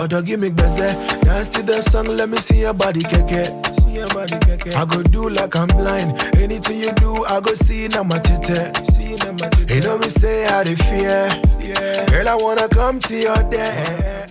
Other give me beze. Dance to the song, let me see your body keke. I go do like I'm blind. Anything you do, I go see na my tete. You know me say I dey fear. Girl, I wanna come to your day.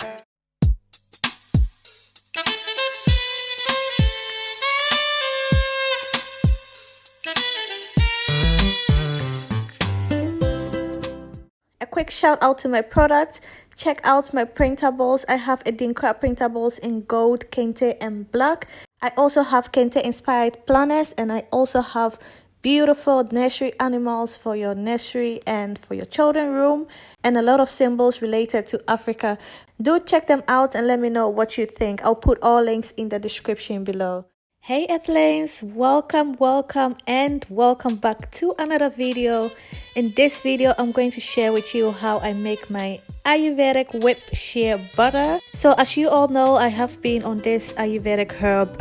A quick shout out to my product. Check out my printables. I have Adinkra printables in gold, kente, and black. I also have kente inspired planners, and I also have beautiful nursery animals for your nursery and for your children room, and a lot of symbols related to Africa. Do check them out and let me know what you think. I'll put all links in the description below. Hey Earthlings, welcome back to another video. In this video, I'm going to share with you how I make my Ayurvedic whipped shea butter. So as you all know, I have been on this Ayurvedic herb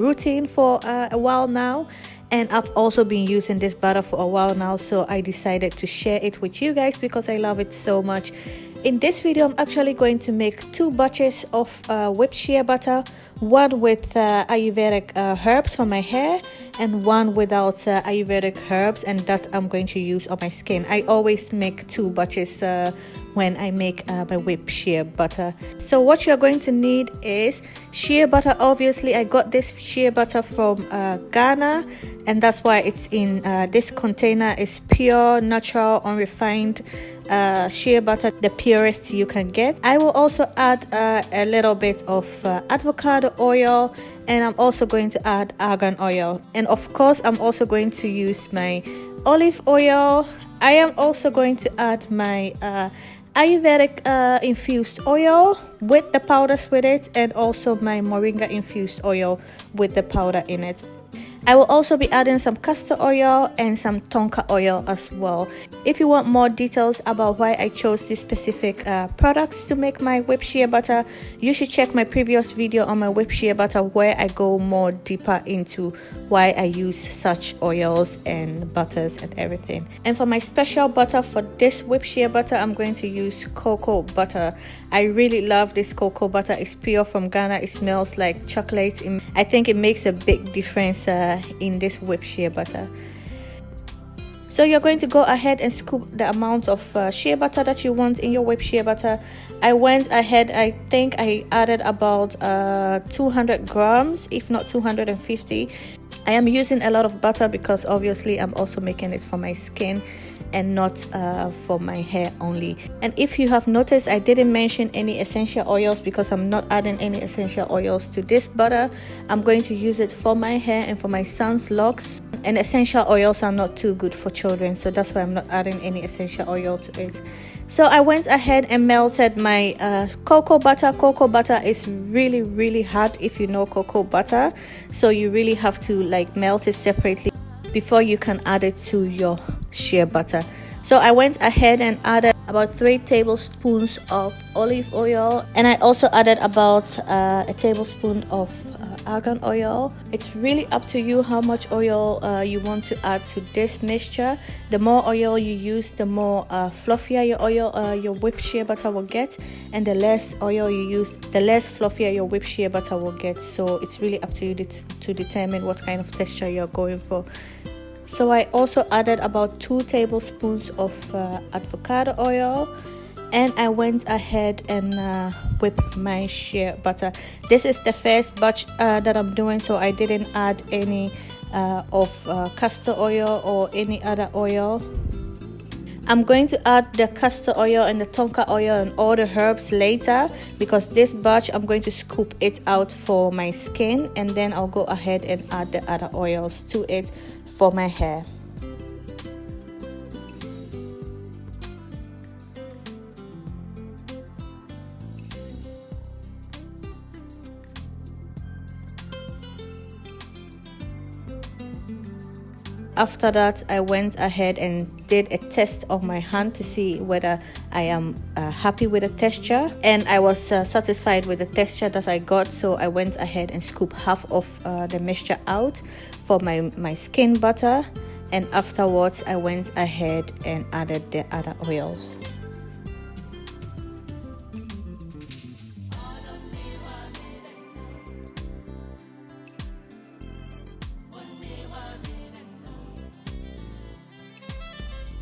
routine for a while now, and I've also been using this butter for a while now, so I decided to share it with you guys because I love it so much. In this video, I'm actually going to make 2 batches of whipped shea butter, one with Ayurvedic herbs for my hair and one without Ayurvedic herbs, and that I'm going to use on my skin. I always make 2 batches when I make my whipped shea butter. So what you're going to need is shea butter. Obviously, I got this shea butter from Ghana, and that's why it's in this container. It's pure, natural, unrefined shea butter, the purest you can get. I will also add a little bit of avocado oil, and I'm also going to add argan oil, and of course I'm also going to use my olive oil. I am also going to add my Ayurvedic infused oil with the powders with it, and also my moringa infused oil with the powder in it. I will also be adding some castor oil and some tonka oil as well. If you want more details about why I chose these specific products to make my whipped shea butter, you should check my previous video on my whipped shea butter, where I go more deeper into why I use such oils and butters and everything. And for my special butter for this whipped shea butter, I'm going to use cocoa butter. I really love this cocoa butter. It's pure from Ghana. It smells like chocolate. I think it makes a big difference in this whipped shea butter. So you're going to go ahead and scoop the amount of shea butter that you want in your whipped shea butter. I went ahead, I think I added about 200 grams, if not 250. I am using a lot of butter because obviously I'm also making it for my skin and not for my hair only. And if you have noticed, I didn't mention any essential oils because I'm not adding any essential oils to this butter. I'm going to use it for my hair and for my son's locks, and essential oils are not too good for children, so that's why I'm not adding any essential oil to it. So I went ahead and melted my cocoa butter. Cocoa butter is really hard, if you know cocoa butter, so you really have to like melt it separately before you can add it to your shea butter. So I went ahead and added about 3 tablespoons of olive oil, and I also added about a tablespoon of argan oil. It's really up to you how much oil you want to add to this mixture. The more oil you use, the more fluffier your whipped shea butter will get, and the less oil you use, the less fluffier your whipped shea butter will get. So it's really up to you to determine what kind of texture you're going for. So I also added about 2 tablespoons of avocado oil, and I went ahead and whipped my shea butter. This is the first batch that I'm doing, so I didn't add any of castor oil or any other oil. I'm going to add the castor oil and the tonka oil and all the herbs later, because this batch I'm going to scoop it out for my skin, and then I'll go ahead and add the other oils to it for my hair. After that, I went ahead and did a test of my hand to see whether I am happy with the texture, and I was satisfied with the texture that I got. So I went ahead and scooped half of the mixture out for my skin butter, and afterwards I went ahead and added the other oils.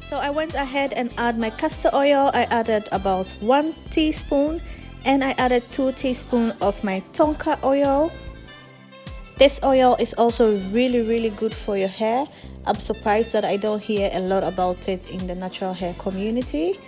So I went ahead and add my castor oil. I added about 1 teaspoon and I added 2 teaspoons of my tonka oil. This oil is also really good for your hair. I'm surprised that I don't hear a lot about it in the natural hair community.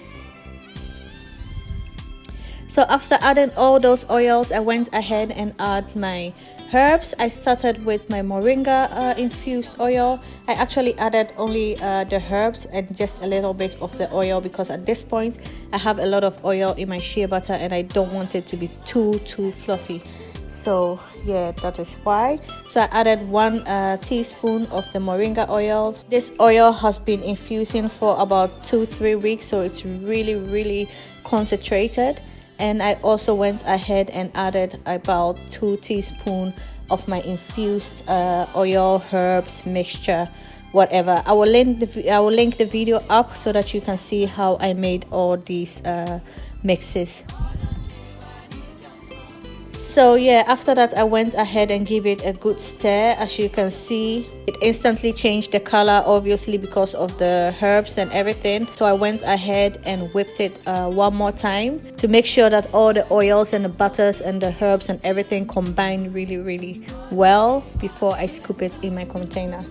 So after adding all those oils, I went ahead and add my herbs. I started with my moringa infused oil. I actually added only the herbs and just a little bit of the oil because at this point I have a lot of oil in my shea butter and I don't want it to be too fluffy. So yeah, that is why. So I added 1 teaspoon of the moringa oil. This oil has been infusing for about 2-3 weeks, so it's really concentrated. And I also went ahead and added about 2 teaspoons of my infused oil herbs mixture, whatever. I will link the video up so that you can see how I made all these mixes. So yeah, after that I went ahead and give it a good stir. As you can see, it instantly changed the color, obviously because of the herbs and everything. So I went ahead and whipped it one more time to make sure that all the oils and the butters and the herbs and everything combine really well before I scoop it in my container.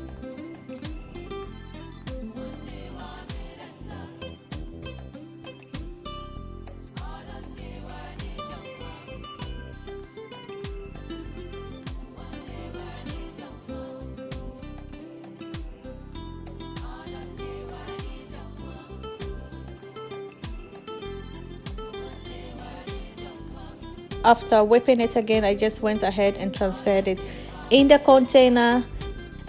After whipping it again, I just went ahead and transferred it in the container.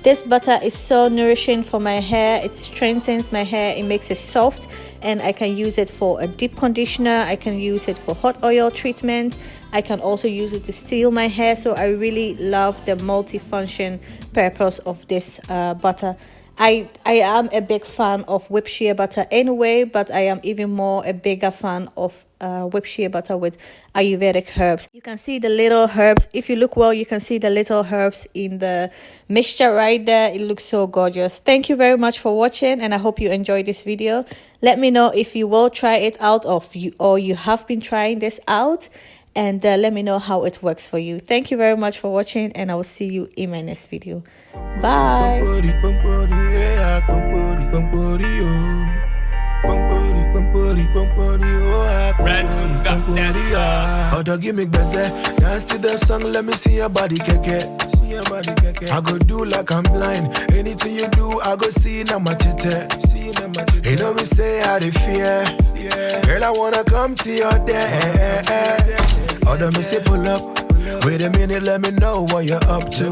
This butter is so nourishing for my hair. It strengthens my hair, it makes it soft, and I can use it for a deep conditioner. I can use it for hot oil treatment. I can also use it to steal my hair. So I really love the multi-function purpose of this butter. I am a big fan of whipped shea butter anyway, but I am even more a bigger fan of whipped shea butter with Ayurvedic herbs. You can see the little herbs. If you look well, you can see the little herbs in the mixture right there. It looks so gorgeous. Thank you very much for watching, and I hope you enjoyed this video. Let me know if you will try it out or you have been trying this out, and let me know how it works for you. Thank you very much for watching, and I will see you in my next video. Bye. Oh, dog, give me beze. Dance to the song, let me see your body, keke. I go do like I'm blind. Anything you do, I go see na my tete. You know me say how they fear. Girl, I wanna come to your day. Oh, me say pull up. Wait a minute, let me know what you're up to.